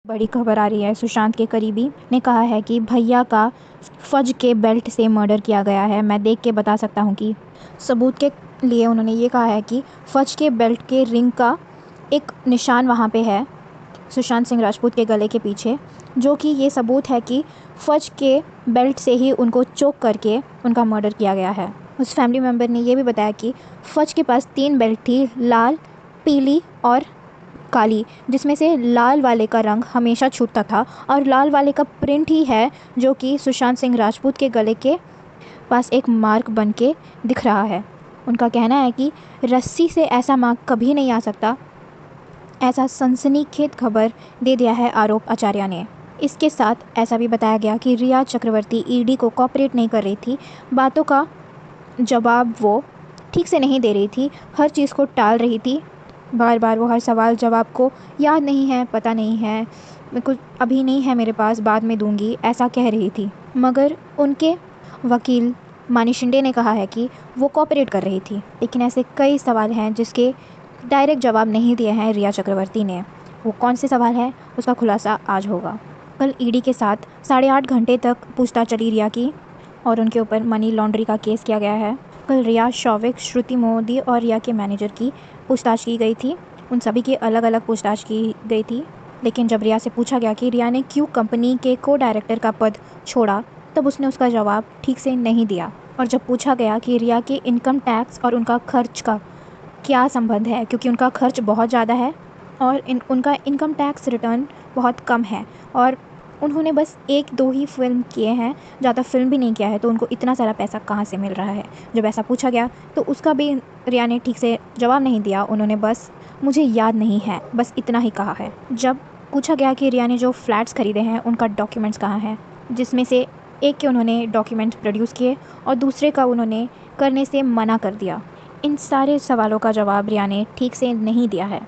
बड़ी खबर आ रही है। सुशांत के करीबी ने कहा है कि भैया का फज के बेल्ट से मर्डर किया गया है। मैं देख के बता सकता हूँ कि सबूत के लिए उन्होंने ये कहा है कि फज के बेल्ट के रिंग का एक निशान वहाँ पे है सुशांत सिंह राजपूत के गले के पीछे, जो कि ये सबूत है कि फज के बेल्ट से ही उनको चोक करके उनका मर्डर किया गया है। उस फैमिली मेम्बर ने ये भी बताया कि फज के पास 3 बेल्ट थी, लाल, पीली और काली, जिसमें से लाल वाले का रंग हमेशा छूटता था और लाल वाले का प्रिंट ही है जो कि सुशांत सिंह राजपूत के गले के पास एक मार्क बन के दिख रहा है। उनका कहना है कि रस्सी से ऐसा मार्क कभी नहीं आ सकता। ऐसा सनसनीखेज खबर दे दिया है आरोप आचार्य ने। इसके साथ ऐसा भी बताया गया कि रिया चक्रवर्ती ईडी को कोऑपरेट नहीं कर रही थी, बातों का जवाब वो ठीक से नहीं दे रही थी, हर चीज़ को टाल रही थी। बार बार वो हर सवाल जवाब को याद नहीं है, पता नहीं है, मेरे को अभी नहीं है मेरे पास, बाद में दूंगी, ऐसा कह रही थी। मगर उनके वकील मानी शिंदे ने कहा है कि वो कोऑपरेट कर रही थी, लेकिन ऐसे कई सवाल हैं जिसके डायरेक्ट जवाब नहीं दिए हैं रिया चक्रवर्ती ने। वो कौन से सवाल हैं उसका खुलासा आज होगा। कल ईडी के साथ 8.5 घंटे तक पूछताछ चली रिया की और उनके ऊपर मनी लॉन्ड्री का केस किया गया है। कल रिया, शौविक, श्रुति मोदी और रिया के मैनेजर की पूछताछ की गई थी। उन सभी की अलग अलग पूछताछ की गई थी, लेकिन जब रिया से पूछा गया कि रिया ने क्यों कंपनी के को डायरेक्टर का पद छोड़ा, तब उसने उसका जवाब ठीक से नहीं दिया। और जब पूछा गया कि रिया के इनकम टैक्स और उनका खर्च का क्या संबंध है, क्योंकि उनका खर्च बहुत ज़्यादा है और उनका इनकम टैक्स रिटर्न बहुत कम है और उन्होंने बस 1-2 ही फिल्म किए हैं, ज़्यादा फिल्म भी नहीं किया है, तो उनको इतना सारा पैसा कहाँ से मिल रहा है। जब ऐसा पूछा गया तो उसका भी रिया ने ठीक से जवाब नहीं दिया। उन्होंने बस मुझे याद नहीं है, बस इतना ही कहा है। जब पूछा गया कि रिया ने जो फ्लैट्स खरीदे हैं उनका डॉक्यूमेंट्स कहाँ हैं, जिसमें से एक के उन्होंने डॉक्यूमेंट प्रोड्यूस किए और दूसरे का उन्होंने करने से मना कर दिया। इन सारे सवालों का जवाब रिया ने ठीक से नहीं दिया है।